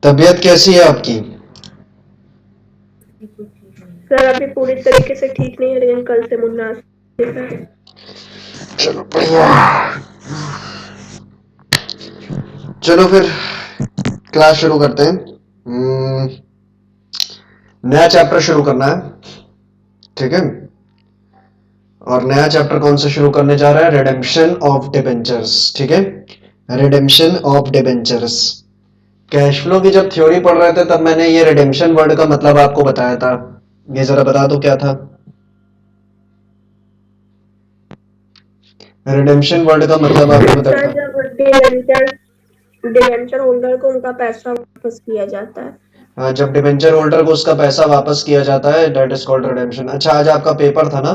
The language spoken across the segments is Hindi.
तबीयत कैसी है आपकी? सर अभी पूरी तरीके से ठीक नहीं है, लेकिन कल से मुनासिब है। चलो बढ़िया। चलो फिर क्लास शुरू करते हैं। नया चैप्टर शुरू करना है, ठीक है। और नया चैप्टर कौन सा शुरू करने जा रहा है? रिडेम्पशन ऑफ डिबेंचर्स, ठीक है। Redemption of debentures. Cash flow की जब थ्योरी पढ़ रहे थे तब मैंने ये रिडेम्पशन वर्ड का मतलब आपको बताया था। ये जरा बता दो क्या था रिडेम्पशन वर्ड का मतलब, आपको बताया सर था। जब डिवेंचर डिवेंचर होल्डर को उनका पैसा वापस किया जाता है। हाँ, जब डिबेंचर होल्डर को उसका पैसा वापस किया जाता है, डेट इज कॉल्ड रिडेम्पशन। अच्छा, आज आपका पेपर था ना?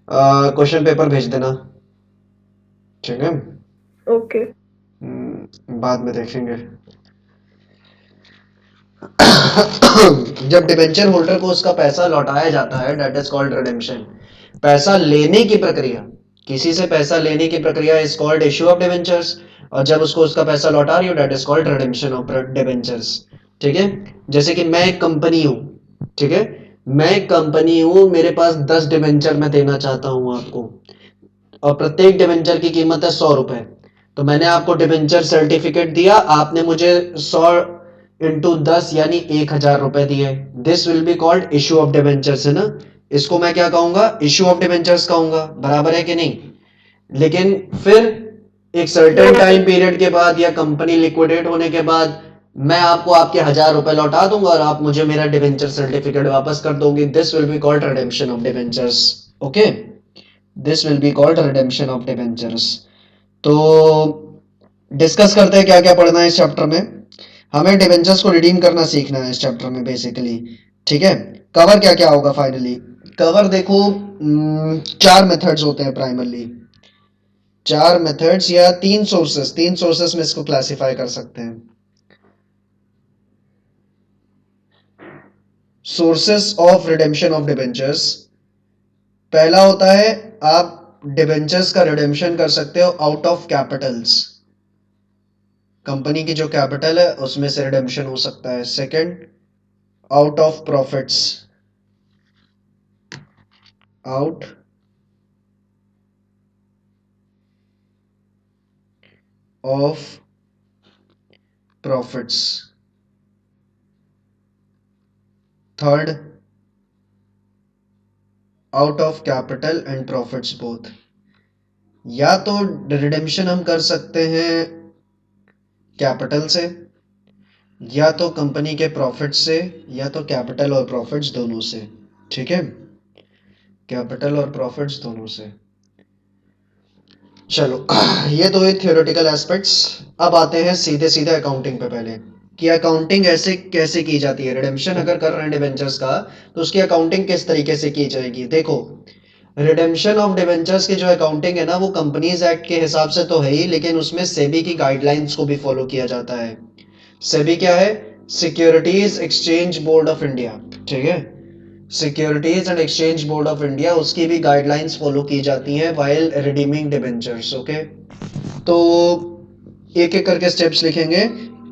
क्वेश्चन पेपर भेज देना, ठीक है। ओके। बाद में देखेंगे। जब डिबेंचर होल्डर को उसका पैसा लौटाया जाता है, डेट इज कॉल्ड रिडेम्पशन। पैसा लेने की प्रक्रिया, किसी से पैसा लेने की प्रक्रिया is called issue of debentures. और जब उसको उसका पैसा लौटा रही हो, date is called redemption of debentures, ठीक है। जैसे कि मैं एक कंपनी हूं, ठीक है। मैं एक कंपनी हूं, मेरे पास 10 डिबेंचर मैं देना चाहता हूं आपको, और प्रत्येक डिबेंचर की कीमत है 100 रुपए। तो मैंने आपको डिबेंचर सर्टिफिकेट दिया, आपने मुझे 100 × 10 यानी 1,000 रुपए दिए। This will be called issue of debentures, है ना। इसको मैं क्या कहूंगा? इश्यू ऑफ डिबेंचर्स कहूंगा, बराबर है कि नहीं? लेकिन फिर एक certain yes time sir. Period के बाद या कंपनी लिक्विडेट होने के बाद मैं आपको आपके 1,000 रुपए लौटा दूंगा और आप मुझे मेरा डिबेंचर सर्टिफिकेट वापस कर दोगे। This will be called redemption of debentures, okay. This will be called redemption of debentures. तो डिस्कस करते हैं क्या क्या पढ़ना है इस चैप्टर में। हमें डिबेंचर्स को रिडीम करना सीखना है इस चैप्टर में बेसिकली, ठीक है। कवर क्या क्या होगा फाइनली? कवर देखो, 4 मेथड्स होते हैं प्राइमरली। 4 मेथड्स या 3 सोर्सेस, 3 सोर्सेस में इसको क्लासिफाई कर सकते हैं। Sources of redemption of debentures. पहला होता है, आप डिबेंचर्स का रिडेम्पशन कर सकते हो आउट ऑफ कैपिटल्स। कंपनी की जो कैपिटल है उसमें से रिडेम्पशन हो सकता है। Second, out of profits. Out of profits. Third, out of capital and profits both. या तो रिडेम्पशन हम कर सकते हैं कैपिटल से, या तो कंपनी के प्रॉफिट से, या तो कैपिटल और प्रॉफिट्स दोनों से, ठीक है। कैपिटल और प्रॉफिट्स दोनों से। चलो, ये तो है थियोरेटिकल एस्पेक्ट्स। अब आते हैं सीधे सीधे अकाउंटिंग पे पहले, कि अकाउंटिंग ऐसे कैसे की जाती है। रिडेम्पशन अगर कर रहे हैं डिबेंचर्स का, तो उसकी अकाउंटिंग किस तरीके से की जाएगी? देखो, रिडेम्पशन ऑफ डिबेंचर्स की जो अकाउंटिंग है ना, वो कंपनीज एक्ट के हिसाब से तो है ही, लेकिन उसमें सेबी की गाइडलाइंस को भी फॉलो किया जाता है। सेबी क्या है? Securities exchange board of India, ठीक है। Securities and exchange board of India, उसकी भी गाइडलाइंस फॉलो की जाती हैं व्हाइल रिडीमिंग डिबेंचर्स, ओके। तो एक एक करके स्टेप्स लिखेंगे।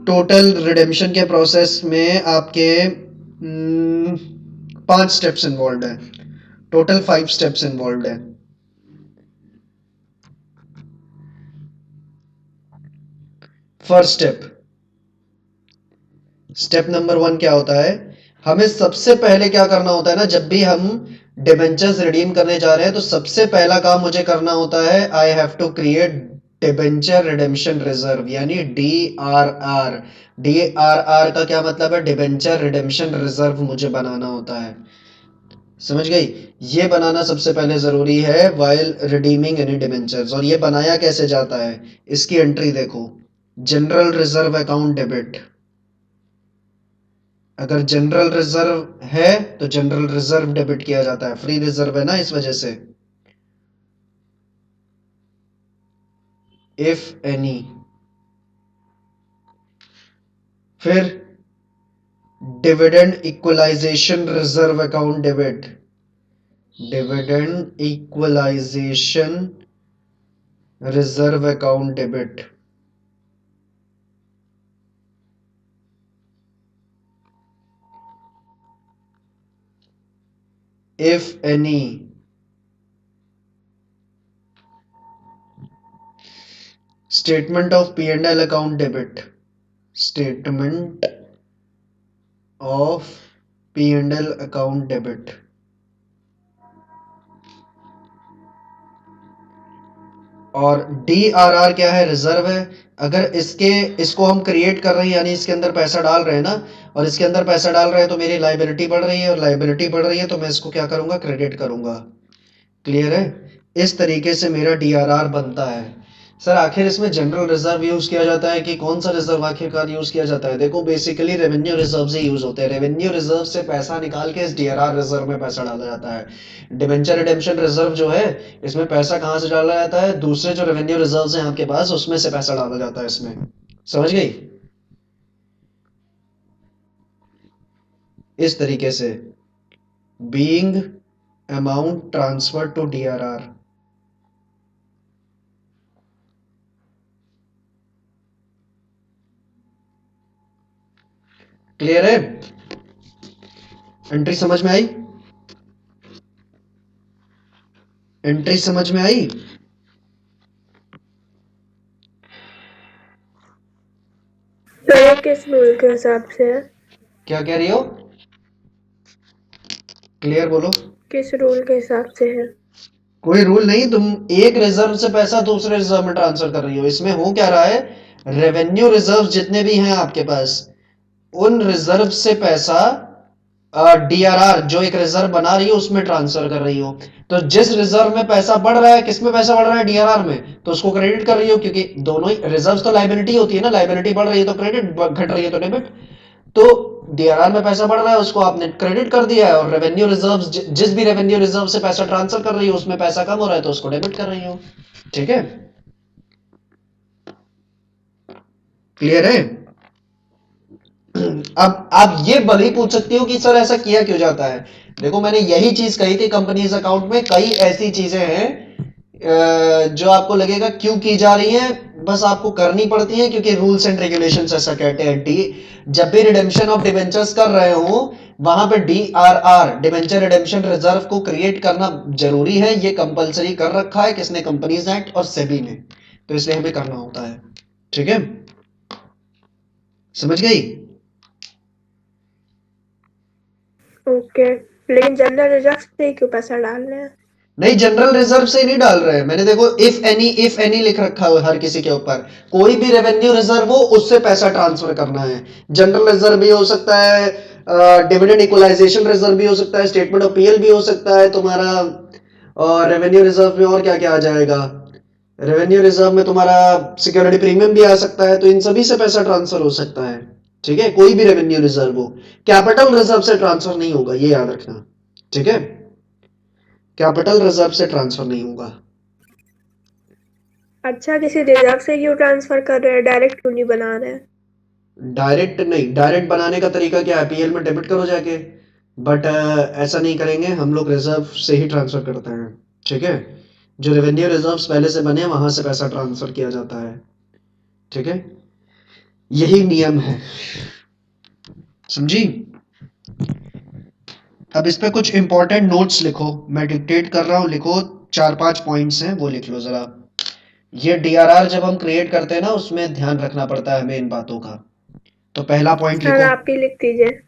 टोटल रिडेम्पशन के प्रोसेस में आपके 5 स्टेप्स इन्वॉल्व है। टोटल 5 स्टेप्स इन्वॉल्व है। फर्स्ट स्टेप, स्टेप नंबर 1 क्या होता है? हमें सबसे पहले क्या करना होता है ना, जब भी हम डिबेंचर्स रिडीम करने जा रहे हैं, तो सबसे पहला काम मुझे करना होता है, I have to create debenture redemption reserve, यानी DRR। DRR का क्या मतलब है? डिबेंचर रिडेम्पशन रिजर्व मुझे बनाना होता है, समझ गई। ये बनाना सबसे पहले जरूरी है व्हाइल रिडीमिंग एनी डिबेंचर्स। और ये बनाया कैसे जाता है? इसकी एंट्री देखो, जनरल रिजर्व अकाउंट डेबिट। अगर जनरल रिजर्व है तो जनरल रिजर्व डेबिट किया जाता है, फ्री रिजर्व है ना, इस वजह से। If any. फिर dividend equalisation reserve account debit. Dividend equalisation reserve account debit. if any statement of P&L account debit, statement of P&L account debit और DRR क्या है, रिजर्व है। अगर इसको हम क्रिएट कर रहे हैं यानी इसके अंदर पैसा डाल रहे हैं ना, और इसके अंदर पैसा डाल रहे हैं तो मेरी लाइबिलिटी बढ़ रही है, और लाइबिलिटी बढ़ रही है तो मैं इसको क्या करूंगा, क्रेडिट करूंगा। क्लियर है? इस तरीके से मेरा DRR बनता है। सर आखिर इसमें जनरल रिजर्व यूज किया जाता है कि कौन सा रिजर्व आखिरकार यूज किया जाता है? देखो बेसिकली रेवेन्यू रिजर्व से यूज होते हैं। रेवेन्यू रिजर्व से पैसा निकाल के इस DRR रिजर्व में पैसा डाला जाता है। डिबेंचर रिडेम्पशन रिजर्व जो है, इसमें पैसा कहां से डाला जाता है, दूसरे जो रेवेन्यू रिजर्व हैं आपके पास उसमें से पैसा डाला जाता है इसमें। समझ गई? इस तरीके से being amount transfer to DRR। Clear है? एंट्री समझ में आई? एंट्री समझ में आई? तो ये किस रूल के हिसाब से है? क्या कह रही हो? क्लियर बोलो। किस रूल के हिसाब से है? कोई रूल नहीं, तुम एक रिजर्व से पैसा दूसरे रिजर्व में ट्रांसफर कर रही हो। इसमें हो क्या रहा है, रेवेन्यू रिजर्व जितने भी हैं आपके पास, उन रिजर्व से पैसा DRR जो एक रिजर्व बना रही हो उसमें ट्रांसफर कर रही हो। तो जिस रिजर्व में पैसा बढ़ रहा है, किस में पैसा बढ़ रहा है, DRR में, तो उसको क्रेडिट कर रही हो, क्योंकि दोनों ही रिजर्व तो लाइबिलिटी होती है ना, लाइबिलिटी बढ़ रही है तो क्रेडिट, घट रही है तो डेबिट। तो DRR में पैसा बढ़ रहा है उसको आपने क्रेडिट कर दिया है, और रेवेन्यू रिजर्व जिस भी रेवेन्यू रिजर्व से पैसा ट्रांसफर कर रही हो उसमें पैसा कम हो रहा है तो उसको डेबिट कर रही हो। ठीक है? क्लियर है? अब आप ये भले पूछ सकती हो कि सर ऐसा किया क्यों जाता है। देखो मैंने यही चीज कही थी, कंपनीज अकाउंट में कई ऐसी चीजें हैं जो आपको लगेगा क्यों की जा रही है, बस आपको करनी पड़ती है क्योंकि रूल्स एंड रेगुलेशंस ऐसा कहते हैं। डी जब भी रिडेम्पशन ऑफ डिबेंचर्स कर रहे हो वहां पे DRR, डिबेंचर रिडेम्पशन रिजर्व को क्रिएट करना जरूरी है। ये कंपलसरी कर रखा है किसने, कंपनीज एक्ट और सेबी ने, तो इसलिए हमें करना होता है। ठीक है? समझ गई? ओके, लेकिन जनरल रिजर्व से क्यों पैसा डाल रहे हैं? नहीं, जनरल रिजर्व से नहीं डाल रहे हैं। मैंने देखो इफ एनी लिख रखा है हर किसी के ऊपर, कोई भी रेवेन्यू रिजर्व हो उससे पैसा ट्रांसफर करना है। जनरल रिजर्व भी हो सकता है, डिविडेंड इक्वलाइजेशन रिजर्व भी हो सकता है, स्टेटमेंट ऑफ पीएल भी हो सकता है तुम्हारा, और रेवेन्यू रिजर्व में और क्या क्या आ जाएगा, रेवेन्यू रिजर्व में तुम्हारा सिक्योरिटी प्रीमियम भी आ सकता है, तो इन सभी से पैसा ट्रांसफर हो सकता है। ठीक है? कोई भी रेवेन्यू रिजर्व हो, कैपिटल रिजर्व से ट्रांसफर नहीं होगा, ये याद रखना। ठीक है? कैपिटल रिजर्व से ट्रांसफर नहीं होगा। अच्छा, किसी रिजर्व से क्यों ट्रांसफर कर रहे हैं, डायरेक्ट क्यों नहीं बना रहे हैं? डायरेक्ट नहीं, डायरेक्ट बनाने का तरीका क्या है, पीएल में डेबिट करो जाके, बट ऐसा नहीं करेंगे हम लोग, रिजर्व से ही ट्रांसफर करते हैं। ठीक है? जो रेवेन्यू रिजर्व्स पहले से बने वहां से पैसा ट्रांसफर किया जाता है। ठीक है? यही नियम है। समझी? अब इस पे कुछ इंपॉर्टेंट नोट्स लिखो, मैं डिक्टेट कर रहा हूं, लिखो। 4-5 पॉइंट्स हैं वो लिख लो जरा। ये DRR जब हम क्रिएट करते हैं ना उसमें ध्यान रखना पड़ता है हमें इन बातों का। तो पहला पॉइंट सर लिखो। आप ही लिख दीजिए।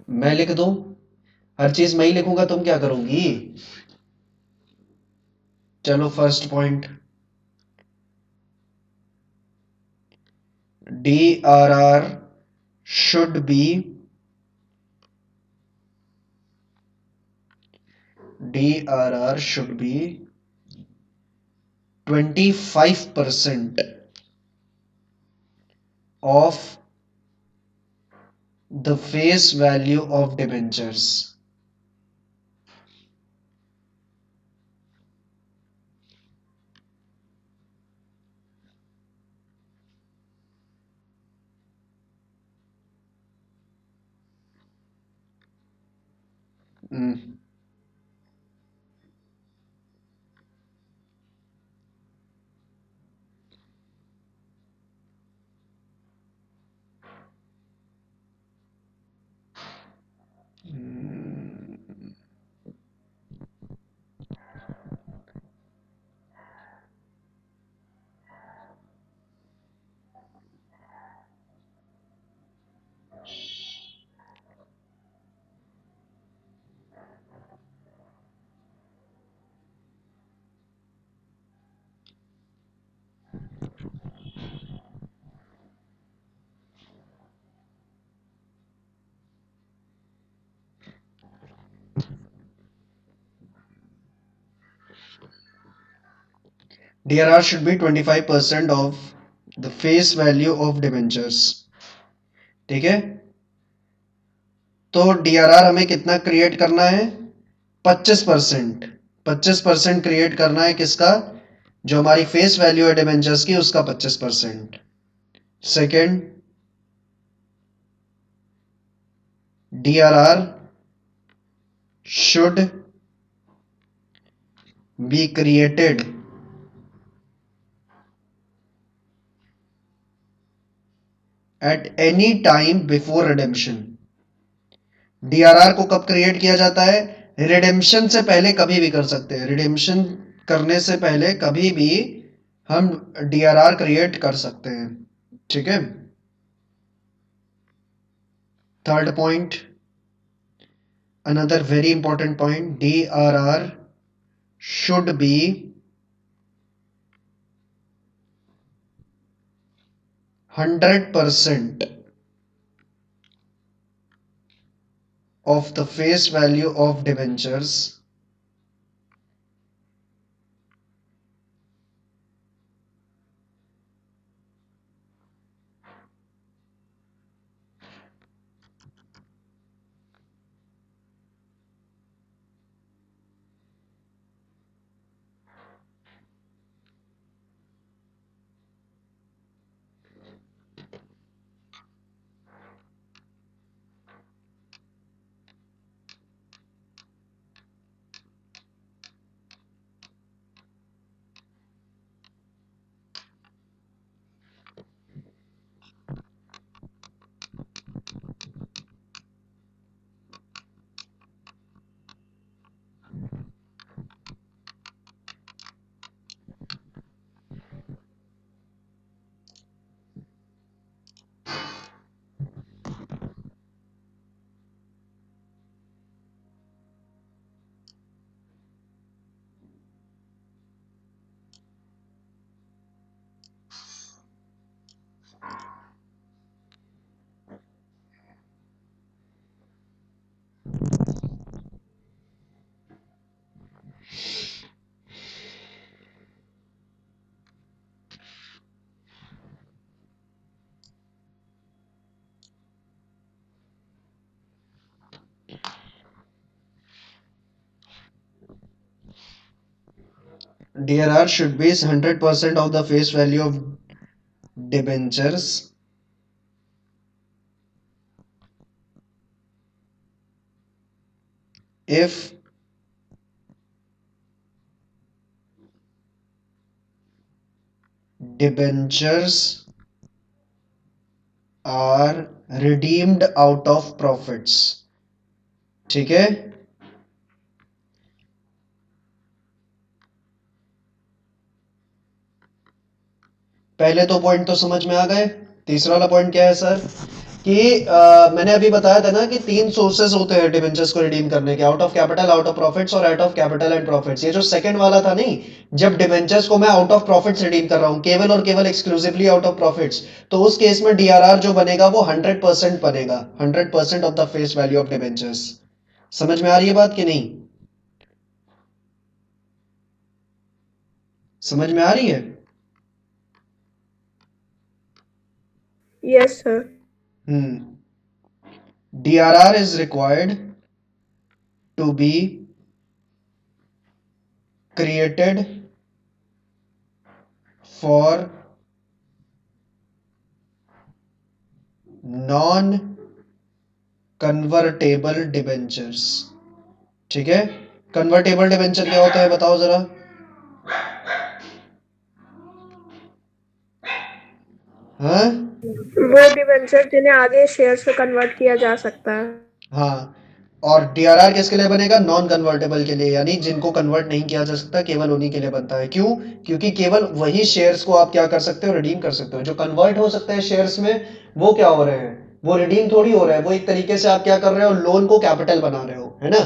मैं लिख दूं? हर चीज मैं ही लिखूंगा, तुम क्या करूंगी? चलो first point, DRR should be DRR should be 25% of the face value of debentures. Hmm. DRR should be 25% of the face value of debentures. ठीक है, तो DRR हमें कितना क्रिएट करना है? 25%। 25% क्रिएट करना है किसका? जो हमारी फेस वैल्यू है डिबेंचर्स की, उसका 25%। Second, DRR should be created at any time before redemption. DRR को कब क्रिएट किया जाता है? रिडेम्पशन से पहले कभी भी कर सकते हैं। रिडेम्पशन करने से पहले कभी भी हम DRR क्रिएट कर सकते हैं। ठीक है। Third point, another very important point, DRR should be %100% of the face value of debentures DRR should be 100% of the face value of debentures if debentures are redeemed out of profits. ठीक है। पहले दो पॉइंट तो समझ में आ गए। तीसरा वाला पॉइंट क्या है सर? कि मैंने अभी बताया था ना कि तीन सोर्सेस होते हैं डिबेंचर्स को रिडीम करने के, out of capital, out of profits और out of capital and profits. ये जो सेकंड वाला था नहीं, जब डिबेंचर्स को मैं आउट ऑफ प्रॉफिट्स रिडीम कर रहा हूं, केवल और केवल एक्सक्लूसिवली आउट ऑफ प्रॉफिट्स, तो उस केस में डीआरआर जो बनेगा वो 100% बनेगा, 100% of the face value of debentures. समझ में आ रही है बात कि नहीं? समझ में आ रही है? Yes, sir. DRR is required to be created for non convertible debentures. ठीक है। कन्वर्टेबल डिबेंचर क्या होता है बताओ जरा? हाँ वो डिबेंचर जिन्हें आगे शेयर्स में कन्वर्ट किया जा सकता है। हाँ, और डीआरआर किसके लिए बनेगा? नॉन कन्वर्टेबल के लिए, यानी जिनको कन्वर्ट नहीं किया जा सकता, केवल उन्हीं के लिए बनता है। क्यों? क्योंकि केवल वही शेयर्स को आप क्या कर सकते हो? रिडीम कर सकते हो। जो कन्वर्ट हो सकते हैं शेयर्स में, वो क्या हो रहे हैं? वो रिडीम थोड़ी हो रहे हैं, वो एक तरीके से आप क्या कर रहे हो? लोन को कैपिटल बना रहे हो, है ना?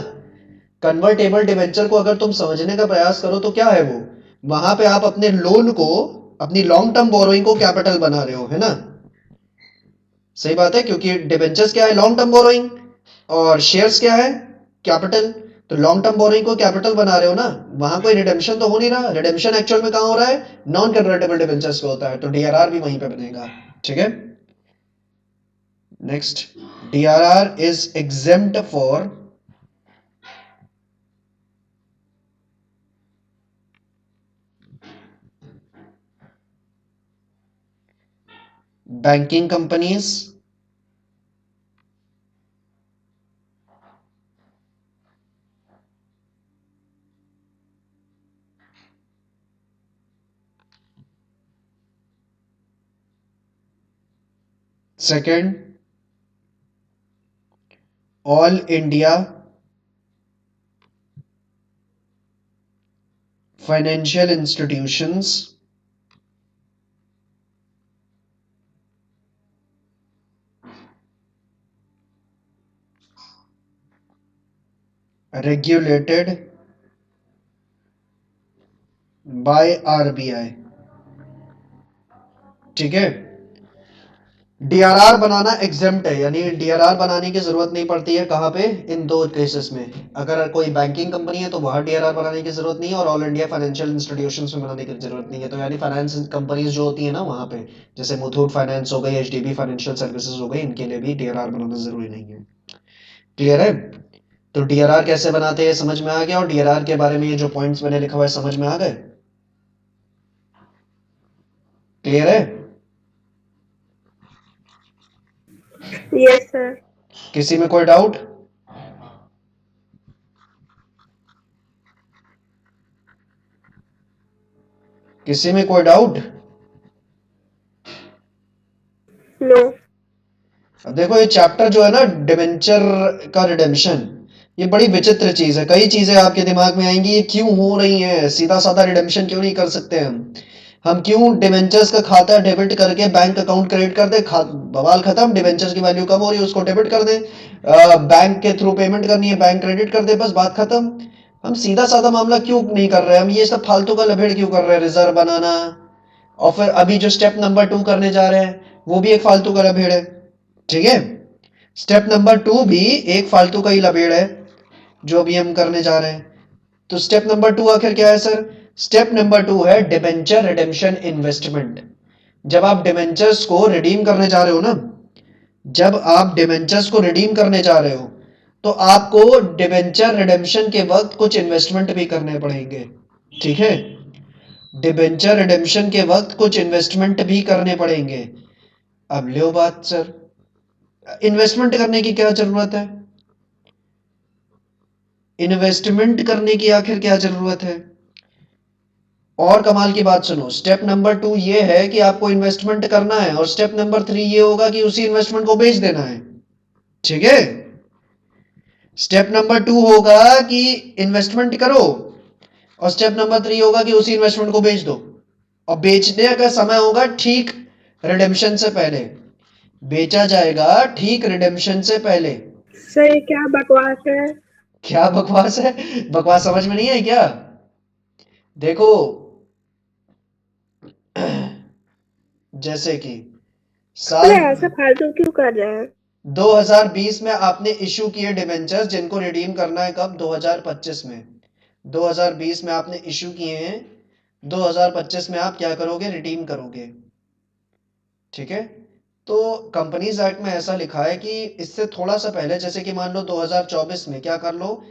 कन्वर्टेबल डिबेंचर को अगर तुम समझने का प्रयास करो तो क्या है वो? वहां पे आप अपने लोन को, अपनी लॉन्ग टर्म बोरोइंग को कैपिटल बना रहे हो, है ना? सही बात है, क्योंकि डिबेंचर्स क्या है? लॉन्ग टर्म बोरोइंग, और शेयर्स क्या है? कैपिटल। तो लॉन्ग टर्म बोरिंग को कैपिटल बना रहे हो ना, वहां कोई रिडेम्पशन तो हो नहीं रहा। रिडेम्पशन एक्चुअल में कहां हो रहा है? नॉन कन्वर्टेबल डिबेंचर्स पे होता है, तो डीआरआर भी वहीं पे बनेगा। ठीक है, next, DRR is exempt for banking companies, second, all India financial institutions, regulated by RBI. ठीक है, डीआरआर बनाना एग्जेम्प्ट है, यानी डीआरआर बनाने की जरूरत नहीं पड़ती है। कहां पे? इन दो केसेस में। अगर कोई बैंकिंग कंपनी है तो वहां डीआरआर बनाने की जरूरत नहीं है, और ऑल इंडिया फाइनेंशियल इंस्टीट्यूशंस में बनाने की जरूरत नहीं है। तो यानी फाइनेंस कंपनीज जो होती है ना वहां पे, जैसे मुथूट फाइनेंस हो गई, एचडीबी फाइनेंशियल सर्विसेज हो गई, इनके लिए भी डीआरआर बनाना जरूरी नहीं है। क्लियर है? तो डीआरआर कैसे बनाते हैं समझ में आ गया, और डीआरआर के बारे में ये जो पॉइंट्स मैंने लिखा हुआ है समझ में आ गए? क्लियर है? Yes sir. किसी में कोई डाउट? किसी में कोई डाउट? नो। अब देखो, ये चैप्टर जो है ना डिबेंचर का रिडेम्पशन, ये बड़ी विचित्र चीज है। कई चीजें आपके दिमाग में आएंगी, ये क्यों हो रही है, सीधा साधा रिडेम्पशन क्यों नहीं कर सकते हम क्यों डिबेंचर्स का खाता डेबिट करके बैंक अकाउंट क्रेडिट कर दे, बवाल खत्म। डिबेंचर्स की वैल्यू कम हो रही है, उसको डेबिट कर दे, बैंक के थ्रू पेमेंट करनी है, बैंक क्रेडिट कर दे, बस बात खत्म। हम सीधा साधा मामला क्यों नहीं कर रहे, हम ये सब फालतू का लपेट क्यों कर रहे हैं, रिजर्व बनाना। और फिर अभी जो स्टेप नंबर 2 करने जा रहे हैं वो भी एक फालतू का लपेट है। ठीक है, स्टेप नंबर 2 भी एक फालतू का ही लपेट है जो अभी हम करने जा रहे हैं। तो स्टेप नंबर 2 आखिर क्या है सर? स्टेप नंबर 2 है डिबेंचर रिडेम्पशन इन्वेस्टमेंट। जब आप डिबेंचर्स को रिडीम करने जा रहे हो ना, जब आप डिबेंचर्स को रिडीम करने जा रहे हो तो आपको डिबेंचर रिडेम्पशन के वक्त कुछ इन्वेस्टमेंट भी करने पड़ेंगे। ठीक है, डिबेंचर रिडेम्पशन के वक्त कुछ इन्वेस्टमेंट भी करने पड़ेंगे। अब लो बात सर, इन्वेस्टमेंट करने की क्या जरूरत है? इन्वेस्टमेंट करने की आखिर क्या जरूरत है? और कमाल की बात सुनो, स्टेप नंबर 2 ये है कि आपको इन्वेस्टमेंट करना है, और स्टेप नंबर 3 ये होगा कि उसी इन्वेस्टमेंट को बेच देना है। ठीक है, स्टेप नंबर 2 होगा कि इन्वेस्टमेंट करो, और स्टेप नंबर 3 होगा कि उसी इन्वेस्टमेंट को बेच दो। और बेचने का समय होगा ठीक रिडेम्पशन से पहले, बेचा जाएगा ठीक रिडेम्पशन से पहले। सर ये क्या बकवास है? क्या बकवास है? बकवास समझ में नहीं है क्या? देखो, जैसे कि सर साल ऐसे फालतू क्यों कर रहे हैं? 2020 में आपने इशू किए डिबेंचर्स, जिनको रिडीम करना है कब? 2025 में। 2020 में आपने इशू किए हैं, 2025 में आप क्या करोगे? रिडीम करोगे। ठीक है, तो कंपनीज एक्ट में ऐसा लिखा है कि इससे थोड़ा सा पहले, जैसे कि मान लो 2024 में क्या कर लो,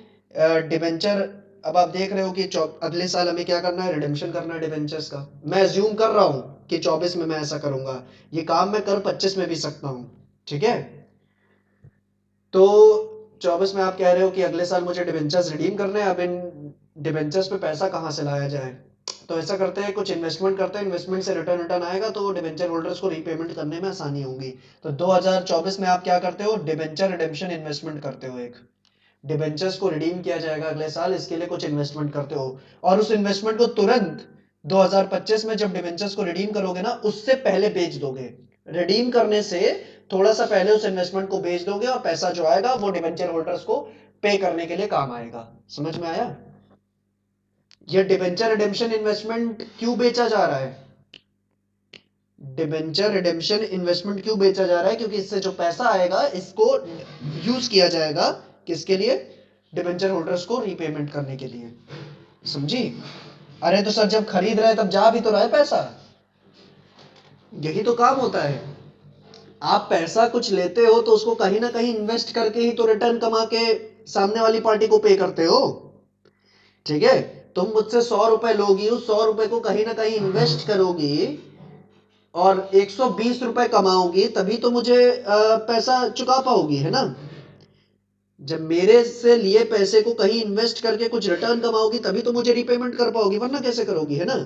डिबेंचर, अब आप देख रहे हो कि अगले साल हमें क्या करना है? रिडेम्पशन करना है डिबेंचर्स का। मैं अज्यूम कर रहा हूं कि 24 में मैं ऐसा करूंगा, ये काम मैं कर 25 में भी सकता हूं। ठीक है, तो 24 में आप कह रहे हो कि अगले साल मुझे डिबेंचर्स रिडीम करने हैं, अब इन डिबेंचर्स पे पैसा कहाँ से लाया जाए? तो ऐसा करते हैं, कुछ इन्वेस्टमेंट करते हैं, इन्वेस्टमेंट से रिटर्न रिटर्न आएगा तो डिबेंचर होल्डर्स को रीपेमेंट करने में आसानी होगी। तो 2024 में आप क्या करते हो? डिबेंचर रिडेम्पशन इन्वेस्टमेंट करते हो। एक डिबेंचर्स को रिडीम किया जाएगा अगले साल, इसके लिए कुछ इन्वेस्टमेंट करते हो, और उस इन्वेस्टमेंट को तुरंत 2025 में जब डिबेंचर्स को रिडीम करोगे ना, उससे पहले बेच दोगे। रिडीम करने से थोड़ा सा पहले उस इन्वेस्टमेंट को बेच दोगे, और पैसा जो आएगा वो डिबेंचर होल्डर्स को पे करने के लिए काम आएगा। समझ में आया? ये डिबेंचर रिडेम्पशन इन्वेस्टमेंट क्यों बेचा जा रहा है? डिबेंचर रिडेम्पशन इन्वेस्टमेंट क्यों बेचा जा रहा है? क्योंकि इससे जो पैसा आएगा इसको यूज किया जाएगा, किसके लिए? डिबेंचर होल्डर्स को रीपेमेंट करने के लिए, समझी? अरे तो सर जब खरीद रहे तब जा भी तो रहा है पैसा, यही तो काम होता है। आप पैसा कुछ लेते हो तो उसको कहीं ना कहीं इन्वेस्ट करके ही तो रिटर्न कमा के सामने वाली पार्टी को पे करते हो, ठीक है? तुम मुझसे 100 रुपए लोगी, उस 100 रुपए को कहीं ना कहीं इन्वेस्ट करोगी और 120 रुपए कमाओगी, तभी तो मुझे पैसा चुका पाओगी, है ना? जब मेरे से लिए पैसे को कहीं इन्वेस्ट करके कुछ रिटर्न कमाओगी तभी तो मुझे रीपेमेंट कर पाओगी, वरना कैसे करोगी, है ना?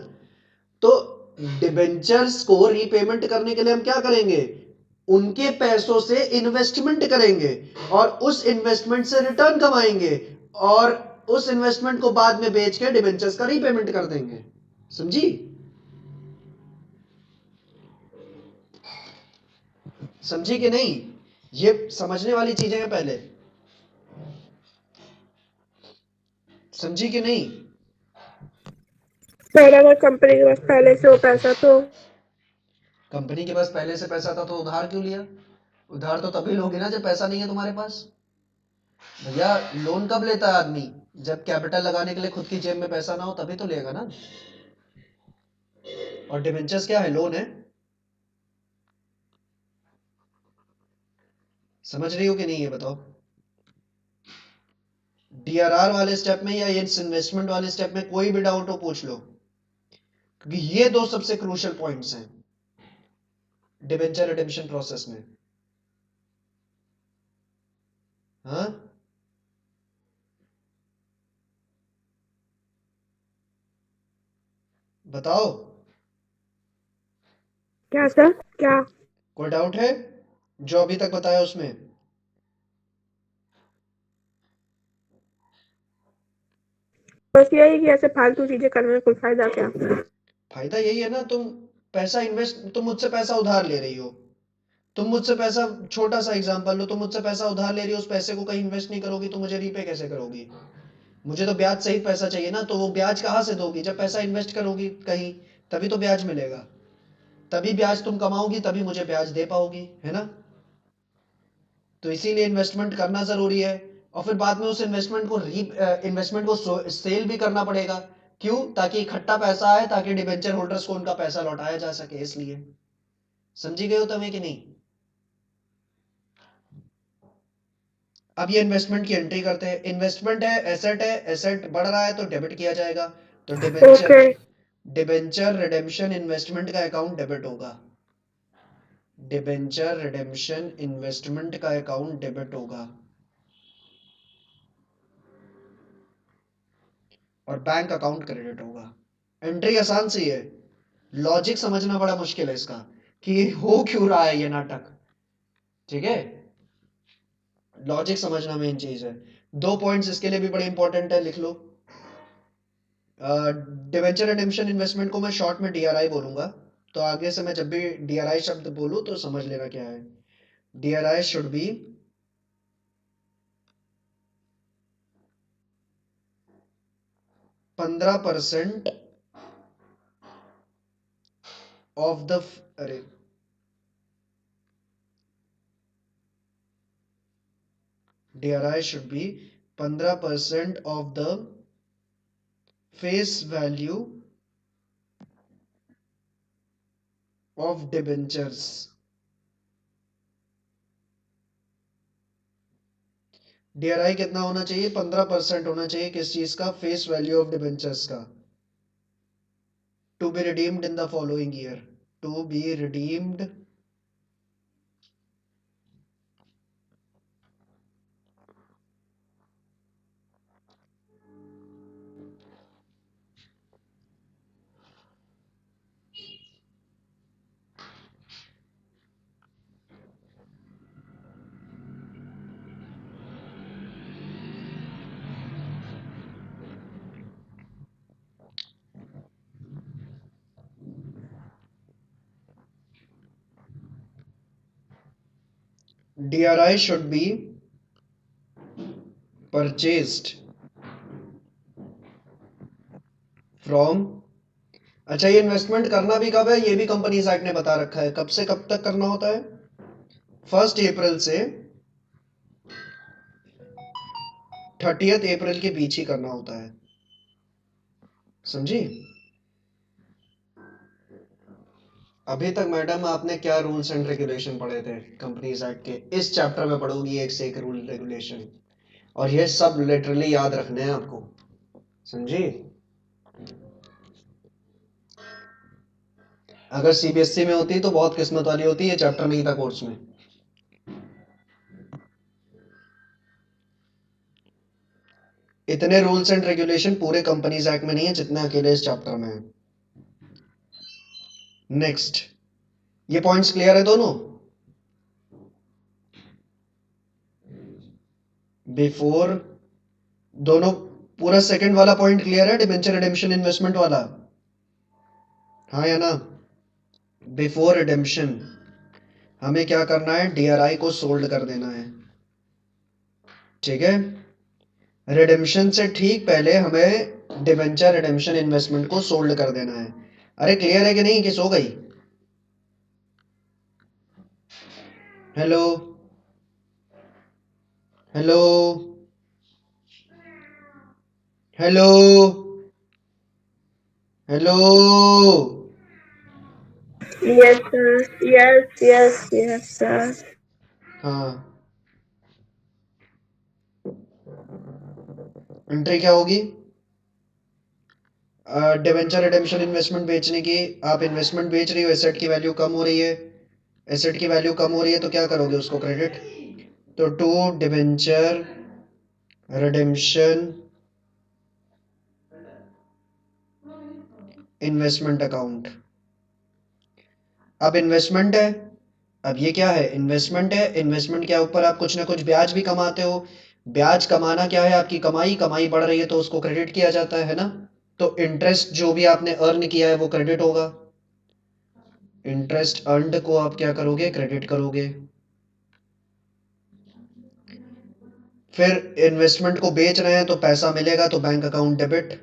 तो डिबेंचर्स को रीपेमेंट करने के लिए हम क्या करेंगे? उनके पैसों से इन्वेस्टमेंट करेंगे और उस इन्वेस्टमेंट से रिटर्न कमाएंगे और उस इन्वेस्टमेंट को बाद में बेच के डिबेंचर्स का रीपेमेंट कर देंगे, समझी? समझी कि नहीं? ये समझने वाली चीजें हैं, पहले समझी कि नहीं? सर अगर कंपनी के पास पहले से वो पैसा तो कंपनी के पास पहले से पैसा था तो उधार क्यों लिया? उधार तो तभी लोगे ना जब पैसा नहीं है तुम्हारे पास। भैया लोन कब लेता है आदमी? जब कैपिटल लगाने के लिए खुद की जेब में पैसा ना हो तभी तो लेगा ना। और डिबेंचर्स क्या है? लोन है। समझ रही हो कि नहीं ये बताओ? डीआरआर वाले स्टेप में या ये इन्वेस्टमेंट वाले स्टेप में कोई भी डाउट हो पूछ लो, क्योंकि ये दो सबसे क्रूशियल पॉइंट्स हैं डिबेंचर रिडेम्पशन प्रोसेस में। हाँ, बताओ, क्या सर? क्या? कोई डाउट है जो अभी तक बताया उसमें? बस यही कि ऐसे फालतू चीजें करने में कोई फायदा क्या? फायदा यही है ना, तुम पैसा इन्वेस्ट, तुम मुझसे पैसा उधार ले रही हो, तुम मुझसे पैसा, छोटा सा एग्जांपल लो, तुम मुझसे पैसा उधार ले रही हो, उस पैसे को कहीं इन्वेस्ट नहीं करोगी तो मुझे रीपे कैसे करोगी? मुझे तो ब्याज सहित पैसा चाहिए ना, तो वो ब्याज कहाँ से दोगी? जब पैसा इन्वेस्ट करोगी कहीं तभी तो ब्याज मिलेगा, तभी ब्याज तुम कमाओगी, तभी मुझे ब्याज दे पाओगी, है ना? तो इसीलिए इन्वेस्टमेंट करना जरूरी है। और फिर बाद में उस इन्वेस्टमेंट को सेल भी करना पड़ेगा। क्यों? ताकि इकट्ठा पैसा आए, ताकि डिबेंचर होल्डर्स को उनका पैसा लौटाया जा सके, इसलिए। समझी गए हो तुम्हें कि नहीं? अब ये इन्वेस्टमेंट की एंट्री करते हैं। इन्वेस्टमेंट है, एसेट बढ़ रहा है तो डेबिट किया जाएगा, तो debenture okay. Debenture redemption investment का अकाउंट डेबिट होगा, डिबेंचर रिडेम्पशन इन्वेस्टमेंट का अकाउंट डेबिट होगा, और बैंक अकाउंट क्रेडिट होगा। एंट्री आसान सी है, लॉजिक समझना बड़ा मुश्किल है इसका, कि हो क्यों रहा है ये नाटक, ठीक है? लॉजिक समझना मेन चीज है। दो पॉइंट्स इसके लिए भी बड़े इंपॉर्टेंट है, लिख लो। डिवेंचर रिडेम्पशन इन्वेस्टमेंट को मैं शॉर्ट में डीआरआई बोलूंगा, तो आगे से मैं जब भी डीआरआई शब्द बोलूं तो समझ लेना क्या है। DRI should be 15% of the, अरे DRI should be 15% of the face value of debentures। DRI कितना होना चाहिए? 15% होना चाहिए, किस चीज का? फेस वैल्यू ऑफ डिबेंचर्स का। To be redeemed in the following year, to be redeemed DRI should be purchased from, अच्छा ये इन्वेस्टमेंट करना भी कब है? ये भी कंपनीज एक्ट ने बता रखा है, कब से कब तक करना होता है? 1 अप्रैल से 30 अप्रैल के बीच ही करना होता है, समझी? अभी तक मैडम आपने क्या रूल्स एंड रेगुलेशन पढ़े थे कंपनीज एक्ट के? इस चैप्टर में पढ़ोगी एक से एक रूल रेगुलेशन, और ये सब लिटरली याद रखने हैं आपको, समझी? अगर सीबीएसई में होती तो बहुत किस्मत वाली होती, ये चैप्टर नहीं था कोर्स में। इतने रूल्स एंड रेगुलेशन पूरे कंपनीज एक्ट में नहीं है जितने अकेले इस चैप्टर में है। नेक्स्ट, ये पॉइंट्स क्लियर है दोनों? बिफोर, दोनों, पूरा सेकंड वाला पॉइंट क्लियर है, डिबेंचर रिडेम्पशन इन्वेस्टमेंट वाला? हाँ या ना? बिफोर रिडेम्पशन हमें क्या करना है? डीआरआई को सोल्ड कर देना है, ठीक है? रिडेम्पशन से ठीक पहले हमें डिबेंचर रिडेम्पशन इन्वेस्टमेंट को सोल्ड कर देना है। अरे क्लियर है कि नहीं, कि सो गई? Hello hello hello hello? Yes, sir. Yes, sir. हाँ, एंट्री क्या होगी? डिबेंचर रिडेम्पशन इन्वेस्टमेंट बेचने की। आप इन्वेस्टमेंट बेच रही हो, एसेट की वैल्यू कम हो रही है, एसेट की वैल्यू कम हो रही है तो क्या करोगे उसको? क्रेडिट। तो to debenture redemption investment account. अब इन्वेस्टमेंट है, अब ये क्या है? इन्वेस्टमेंट है, इन्वेस्टमेंट के ऊपर आप कुछ ना कुछ ब्याज भी कमाते हो। ब्याज कमाना क्या है? आपकी कमाई, कमाई बढ़ रही है तो उसको क्रेडिट किया जाता है ना? तो इंटरेस्ट जो भी आपने अर्न किया है वो क्रेडिट होगा। इंटरेस्ट अर्नड को आप क्या करोगे? क्रेडिट करोगे। फिर इन्वेस्टमेंट को बेच रहे हैं तो पैसा मिलेगा तो बैंक अकाउंट डेबिट,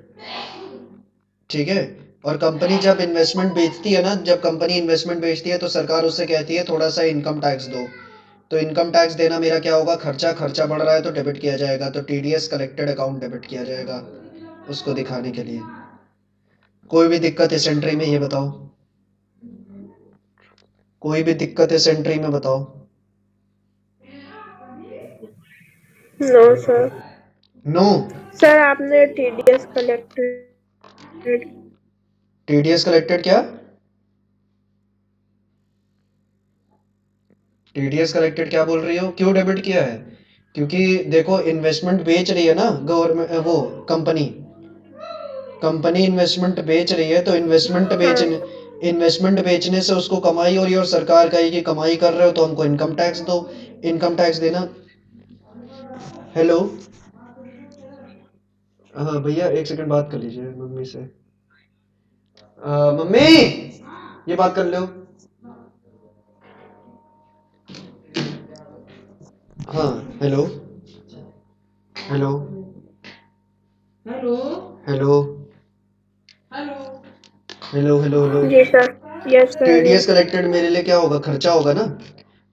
ठीक है? और कंपनी जब इन्वेस्टमेंट बेचती है ना, जब कंपनी इन्वेस्टमेंट बेचती है तो सरकार उससे कहती है थोड़ा सा इनकम टैक्स दो। तो इनकम टैक्स देना मेरा क्या होगा? खर्चा, खर्चा बढ़ रहा है तो डेबिट किया जाएगा, तो टीडीएस कलेक्टेड अकाउंट डेबिट किया जाएगा उसको दिखाने के लिए। कोई भी दिक्कत इस एंट्री में, ये बताओ? कोई भी दिक्कत इस एंट्री में बताओ? No, sir. नो? सर आपने टीडीएस कलेक्टेड। टीडीएस कलेक्टेड क्या? टीडीएस कलेक्टेड क्या बोल रही हो? क्यों डेबिट किया है? क्योंकि देखो इन्वेस्टमेंट बेच रही है ना गवर्नमेंट, वो कंपनी, कंपनी इन्वेस्टमेंट बेच रही है तो हाँ। इन्वेस्टमेंट बेचने से उसको कमाई हो रही है, और सरकार कहेगी कमाई कर रहे हो तो हमको इनकम टैक्स दो। इनकम टैक्स देना। हेलो, हाँ भैया एक सेकंड बात कर लीजिए मम्मी से। मम्मी, ये बात कर लो। हाँ, hello hello hello hello hello hello hello. जी sir. Yes sir. TDS collected मेरे लिए क्या होगा? खर्चा होगा ना?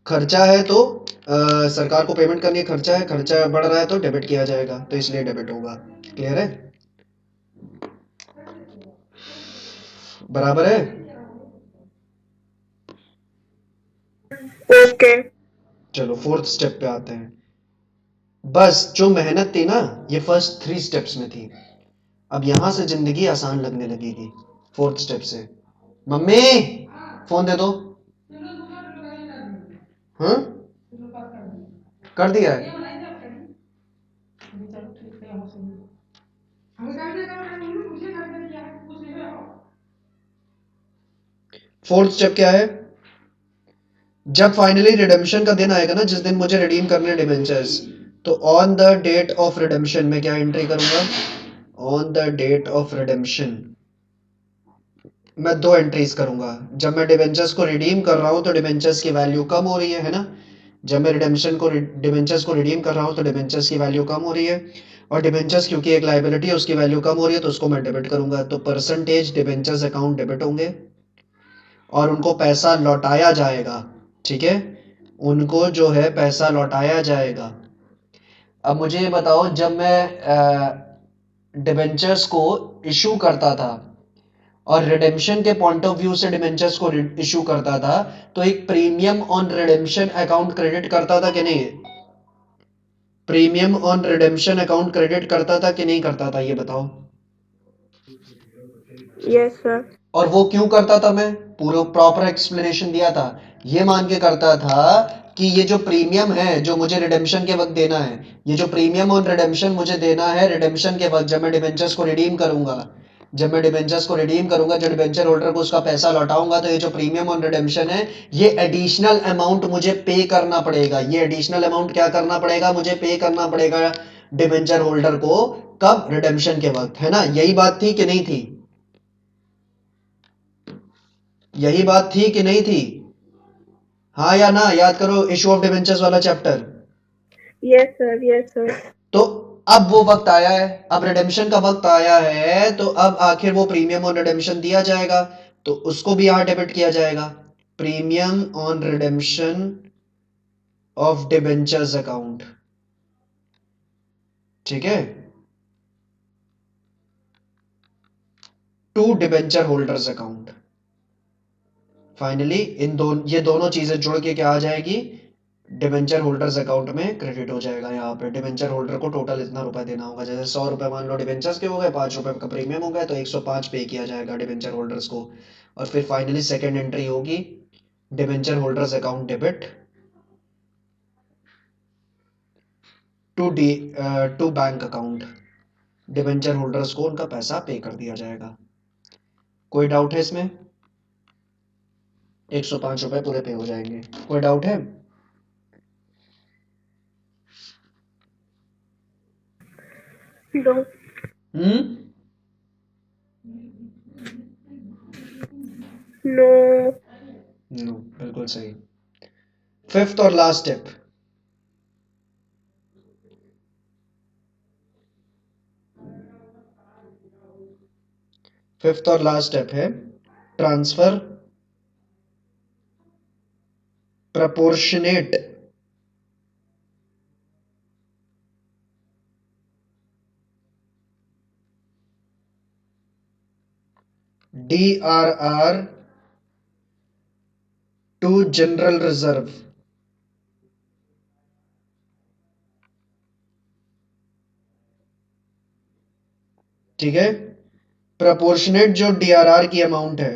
खर्चा है तो सरकार को पेमेंट करनी है, खर्चा है, खर्चा बढ़ रहा है तो डेबिट किया जाएगा, तो इसलिए डेबिट होगा। क्लियर है? बराबर है? ओके। चलो फोर्थ स्टेप पे आते हैं। बस जो मेहनत थी ना, ये फर्स्ट 3 स्टेप्स में थी, अब यहां से जिंदगी आसान लगने लगेगी फोर्थ स्टेप से। मम्मी, फोन दे दो। हाँ, कर दिया है। फोर्थ स्टेप क्या है? जब फाइनली रिडेम्पशन का दिन आएगा ना, जिस दिन मुझे रिडीम करने डिबेंचर्स, तो on the date of redemption में क्या एंट्री करूंगा? On the date of redemption मैं 2 एंट्रीज करूंगा। जब मैं डिबेंचर्स को रिडीम कर रहा हूं तो डिबेंचर्स की वैल्यू कम हो रही है ना? जब मैं डिबेंचर्स को रिडीम कर रहा हूं तो डिबेंचर्स की वैल्यू कम हो रही है, और डिबेंचर्स क्योंकि एक लाइबिलिटी है उसकी वैल्यू कम हो रही है तो उसको मैं डेबिट करूंगा, तो परसेंटेज डिबेंचर्स अकाउंट डेबिट होंगे और उनको पैसा लौटाया जाएगा, ठीक है? उनको जो है पैसा लौटाया जाएगा। अब मुझे ये बताओ, जब मैं डिबेंचर्स को इशू करता था और रिडेम्पशन के पॉइंट ऑफ व्यू से डिबेंचर्स को इशू करता था, तो एक premium on redemption account credit करता था कि नहीं? Premium on redemption account credit करता था कि नहीं करता था, ये बताओ। Yes sir. और वो क्यों करता था? मैं पूरा प्रॉपर एक्सप्लेनेशन दिया था। ये मान के करता था कि ये जो प्रीमियम है जो मुझे रिडेम्पशन के वक्त देना है, ये जो प्रीमियम ऑन रिडेम्पशन मुझे देना है रिडेम्पशन के वक्त, जब मैं डिबेंचर्स को रिडीम करूंगा, जब डिबेंचर होल्डर को उसका पैसा लौटाऊंगा, तो ये जो प्रीमियम ऑन रिडेम्पशन है, ये एडिशनल अमाउंट मुझे पे करना पड़ेगा। ये एडिशनल अमाउंट क्या करना पड़ेगा? मुझे पे करना पड़ेगा डिबेंचर होल्डर को। कब? रिडेम्पशन के वक्त, है ना? यही बात थी कि नहीं थी? यही बात थी कि नहीं थी? हाँ या ना? याद करो इशू ऑफ डिबेंचर्स वाला chapter. Yes sir, yes sir. तो अब वो वक्त आया है, अब रिडेम्पशन का वक्त आया है, तो अब आखिर वो प्रीमियम ऑन रिडेम्पशन दिया जाएगा, तो उसको भी यहां डेबिट किया जाएगा। Premium on redemption of debentures account, ठीक है, to debenture holders account. Finally ये दोनों चीजें जुड़ के क्या आ जाएगी? डिबेंचर होल्डर्स अकाउंट में क्रेडिट हो जाएगा। यहाँ पे डिबेंचर होल्डर को टोटल इतना रुपए देना होगा, जैसे 100 रुपए मान लो डिबेंचर्स के हो गए, 5 रुपए का प्रीमियम हो गया, तो 105 पे किया जाएगा डिबेंचर होल्डर्स को। और फिर फाइनली सेकेंड एंट्री होगी debenture holders account debit to bank account. Debenture holders को उनका पैसा पे कर दिया जाएगा। कोई डाउट है इसमें? 105 रुपए पूरे पे हो जाएंगे। कोई डाउट है? नो। नो। नो, बिल्कुल सही। फिफ्थ और लास्ट स्टेप, फिफ्थ और लास्ट स्टेप है transfer proportionate DRR to general reserve. ठीक है, प्रपोर्शनेट जो DRR की अमाउंट है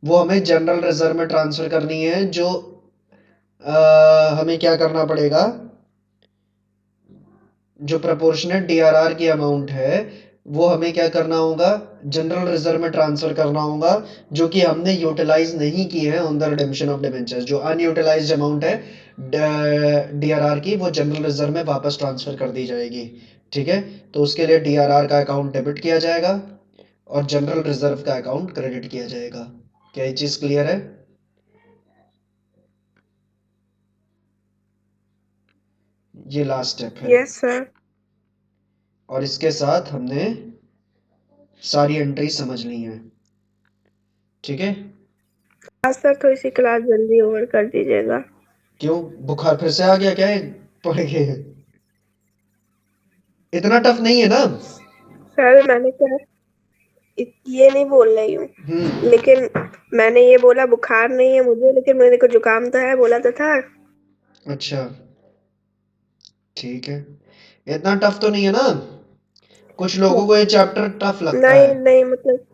वो हमें जनरल रिजर्व में ट्रांसफर करनी है। जो हमें क्या करना पड़ेगा? जो प्रपोर्शनेट DRR की अमाउंट है वो हमें क्या करना होगा? जनरल रिजर्व में ट्रांसफर करना होगा, जो कि हमने यूटिलाइज नहीं की है on the redemption of debentures. जो अनयूटिलाइज्ड अमाउंट है DRR की, वो जनरल रिजर्व में वापस ट्रांसफर कर दी जाएगी। ठीक है, तो उसके लिए DRR का अकाउंट डेबिट किया जाएगा और जनरल रिजर्व का अकाउंट क्रेडिट किया जाएगा। क्या ये चीज क्लियर है? ये लास्ट स्टेप है। Yes sir. और इसके साथ हमने सारी एंट्री समझ ली है। ठीक है, आज सर थोड़ी सी क्लास जल्दी ओवर कर दीजिएगा। क्यों? बुखार फिर से आ गया क्या? पड़ गए? इतना टफ नहीं है ना? सर मैंने क्या ये नहीं बोल रही हूँ, लेकिन मैंने ये बोला बुखार नहीं है मुझे, लेकिन मेरे को जुकाम तो है, बोला तो था। अच्छा, ठीक है, इतना टफ तो नहीं है ना? कुछ लोगों को ये चैप्टर टफ लगता नहीं है। नहीं, मतलब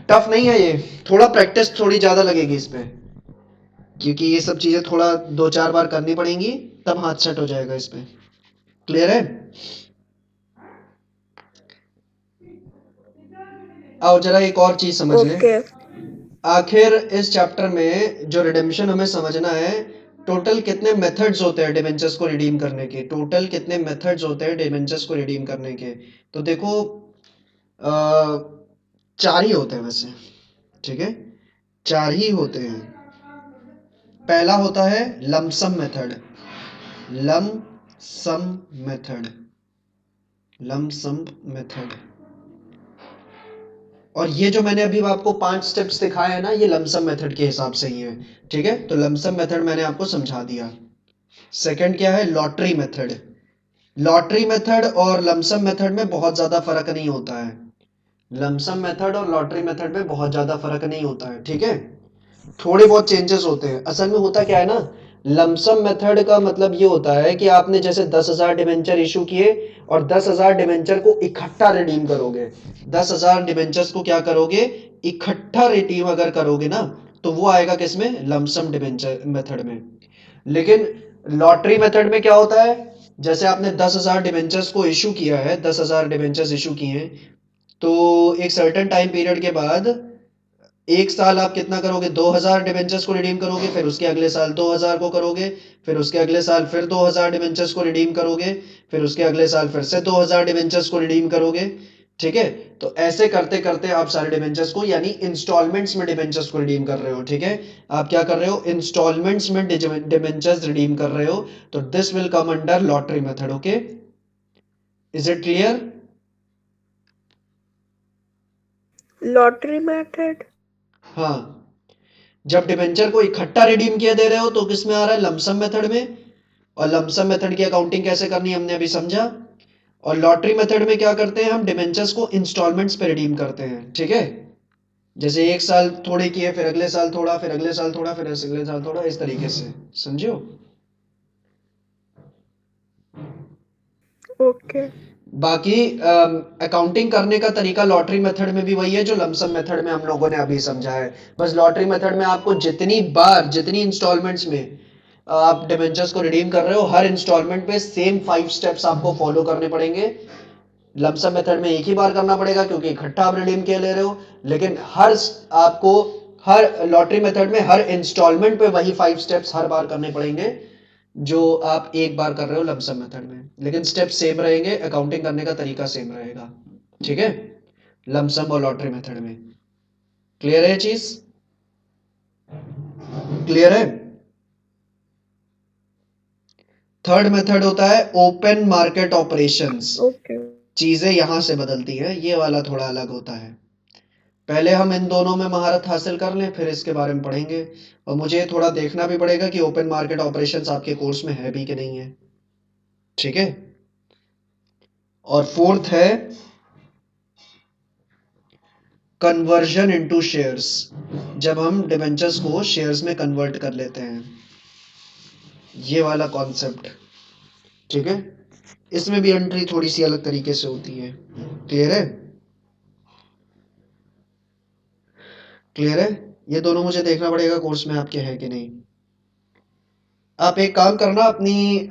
टफ नहीं है ये, थोड़ा प्रैक्टिस थोड़ी ज्यादा लगेगी इस पे, क्योंकि ये सब चीजें थोड़ा 2-4 बार करनी पड़ेंगी, तब हाथ सेट हो जाएगा इस पे। क्लियर है? आओ जरा एक और चीज समझ लें। ओके। आखिर इस चैप्टर में जो रिडेम्पशन हमें समझना है, टोटल कितने मेथड्स होते हैं डिबेंचर्स को रिडीम करने के? टोटल कितने मेथड्स होते हैं डिबेंचर्स को रिडीम करने के? तो देखो, 4 ही होते हैं वैसे। ठीक है, 4 ही होते हैं। पहला होता है lump sum method. Lump sum method, lump sum method. और ये जो मैंने अभी आपको 5 स्टेप्स दिखाए हैं ना, ये लमसम मेथड के हिसाब से ही है। ठीक है, तो लमसम मेथड मैंने आपको समझा दिया। सेकंड क्या है, लॉटरी मेथड। लॉटरी मेथड और लमसम मेथड में बहुत ज्यादा फर्क नहीं होता है। लमसम मेथड और लॉटरी मेथड में बहुत ज्यादा फर्क नहीं होता है, ठीक है। थोड़े बहुत चेंजेस होते हैं। असल में होता क्या है ना, लमसम मेथड का मतलब ये होता है कि आपने जैसे 10,000 डिबेंचर इशू किए और 10,000 डिबेंचर को इकट्ठा रिडीम करोगे। 10,000 डिबेंचर्स को क्या करोगे, इकट्ठा रिडीम अगर करोगे ना, तो वो आएगा किसमें, लमसम डिबेंचर मेथड में। लेकिन लॉटरी मेथड में क्या होता है, जैसे आपने 10,000 डिबेंचर्स को इशू किया है, 10,000 डिबेंचर्स इशू किए हैं, तो एक सर्टेन टाइम पीरियड के बाद एक साल आप कितना करोगे, 2,000 डिबेंचर्स को रिडीम करोगे, फिर उसके अगले साल 2,000 को करोगे, फिर उसके अगले साल फिर 2,000 डिबेंचर्स को रिडीम करोगे, फिर उसके अगले साल फिर से 2,000 डिबेंचर्स को रिडीम करोगे, ठीक है। तो ऐसे करते करते आप सारे डिबेंचर्स को, यानी इंस्टॉलमेंट्स में डिबेंचर्स को रिडीम कर रहे हो, ठीक है। आप क्या कर रहे हो, इंस्टॉलमेंट्स में डिबेंचर्स रिडीम कर रहे हो, तो this will come under lottery method, okay. Is it clear? Lottery method. हाँ, जब डिबेंचर को इकट्ठा रिडीम किया दे रहे हो तो किस में आ रहा है, लमसम मेथड में। और लमसम मेथड की अकाउंटिंग कैसे करनी है हमने अभी समझा। और लॉटरी मेथड में क्या करते हैं, हम डिबेंचर्स को इंस्टॉलमेंट्स पे रिडीम करते हैं, ठीक है। जैसे एक साल थोड़े किए, फिर अगले साल थोड़ा, फिर अगले साल थोड़ा, फिर अगले साल थोड़ा, इस तरीके से, समझो। ओके। बाकी अकाउंटिंग करने का तरीका लॉटरी मेथड में भी वही है जो लमसम मेथड में हम लोगों ने अभी समझा है। बस लॉटरी मेथड में आपको जितनी बार, जितनी इंस्टॉलमेंट्स में आप डिबेंचर्स को रिडीम कर रहे हो, हर इंस्टॉलमेंट पे सेम 5 स्टेप्स आपको फॉलो करने पड़ेंगे। लमसम मेथड में एक ही बार करना पड़ेगा क्योंकि इकट्ठा आप रिडीम के ले रहे हो। लेकिन आपको हर लॉटरी मेथड में हर इंस्टॉलमेंट पे वही 5 स्टेप्स हर बार करने पड़ेंगे जो आप एक बार कर रहे हो लमसम मेथड में। लेकिन स्टेप सेम रहेंगे, अकाउंटिंग करने का तरीका सेम रहेगा, ठीक है, लमसम और लॉटरी मेथड में। क्लियर है ये चीज? क्लियर है? थर्ड मेथड होता है ओपन मार्केट ऑपरेशंस। ओके। चीजें यहां से बदलती हैं, ये वाला थोड़ा अलग होता है। पहले हम इन दोनों में महारत हासिल कर लें, फिर इसके बारे में पढ़ेंगे। और मुझे थोड़ा देखना भी पड़ेगा कि ओपन मार्केट ऑपरेशंस आपके कोर्स में है भी कि नहीं है, ठीक है। और फोर्थ है कन्वर्जन इनटू शेयर्स, जब हम डिबेंचर्स को शेयर्स में कन्वर्ट कर लेते हैं, ये वाला कॉन्सेप्ट, ठीक है। इसमें भी एंट्री थोड़ी सी अलग तरीके से होती है। क्लियर है? क्लियर है? ये दोनों मुझे देखना पड़ेगा कोर्स में आपके है कि नहीं। आप एक काम करना, अपनी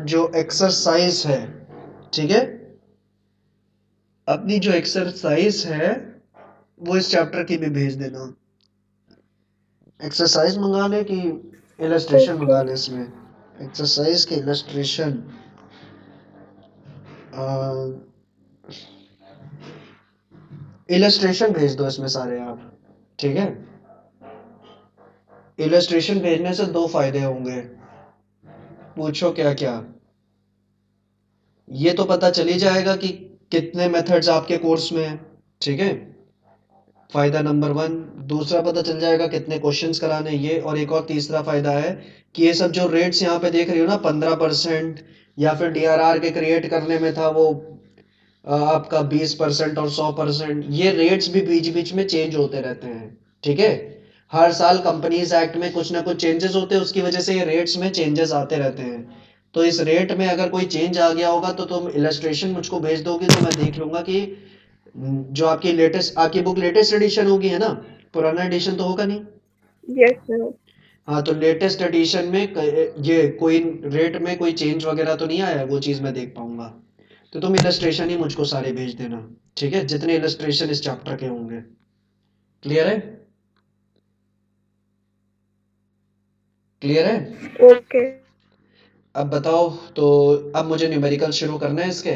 जो एक्सरसाइज है, ठीक है, अपनी जो एक्सरसाइज है वो इस चैप्टर की भी भेज देना। एक्सरसाइज मंगा ले कि इलस्ट्रेशन ओके। मंगा ले, इसमें एक्सरसाइज के इलस्ट्रेशन, इलस्ट्रेशन भेज दो इसमें सारे आप, ठीक है। इलस्ट्रेशन भेजने से दो फायदे होंगे, पूछो क्या क्या। ये तो पता चल ही जाएगा कि कितने मेथड्स आपके कोर्स में है, ठीक है, फायदा नंबर 1। दूसरा पता चल जाएगा कितने क्वेश्चंस कराने, ये। और एक और तीसरा फायदा है कि ये सब जो रेट्स यहाँ पे देख रही हो ना, 15% या फिर डीआरआर के क्रिएट करने में था वो आपका 20% और 100%, ये रेट्स भी बीच बीच में चेंज होते रहते हैं, ठीक है। हर साल कंपनीज एक्ट में कुछ ना कुछ चेंजेस होते हैं, उसकी वजह से ये रेट्स में चेंजेस आते रहते हैं। तो इस रेट में अगर कोई चेंज आ गया होगा तो तुम इलस्ट्रेशन मुझको भेज दोगे, तो मैं देख लूंगा कि जो आपकी बुक लेटेस्ट एडिशन होगी, है ना, पुराना एडिशन तो होगा नहीं। Yes sir. हाँ, तो लेटेस्ट एडिशन में ये कोई रेट में कोई चेंज वगैरह तो नहीं आया है, वो चीज मैं देख पाऊंगा। तो तुम इलस्ट्रेशन ही मुझको सारे भेज देना, ठीक है, जितने इलस्ट्रेशन इस चैप्टर के होंगे। क्लियर है? क्लियर है? ओके। अब बताओ, तो अब मुझे न्यूमेरिकल शुरू करना है इसके,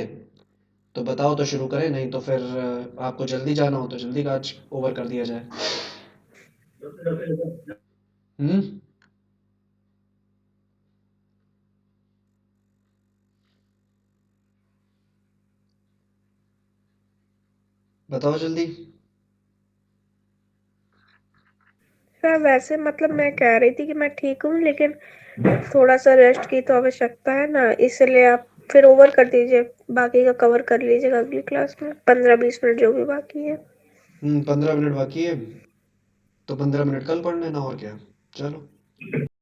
तो बताओ तो शुरू करें, नहीं तो फिर आपको जल्दी जाना हो तो जल्दी काज ओवर कर दिया जाए। हम्म, बताओ जल्दी। सर वैसे मतलब मैं कह रही थी कि मैं ठीक हूँ, लेकिन थोड़ा सा रेस्ट की तो आवश्यकता है ना, इसलिए आप फिर ओवर कर दीजिए, बाकी का कवर कर लीजिएगा अगली क्लास में, 15-20 मिनट जो भी बाकी है। 15 मिनट बाकी है, तो 15 मिनट कल पढ़ लेना, और क्या। चलो।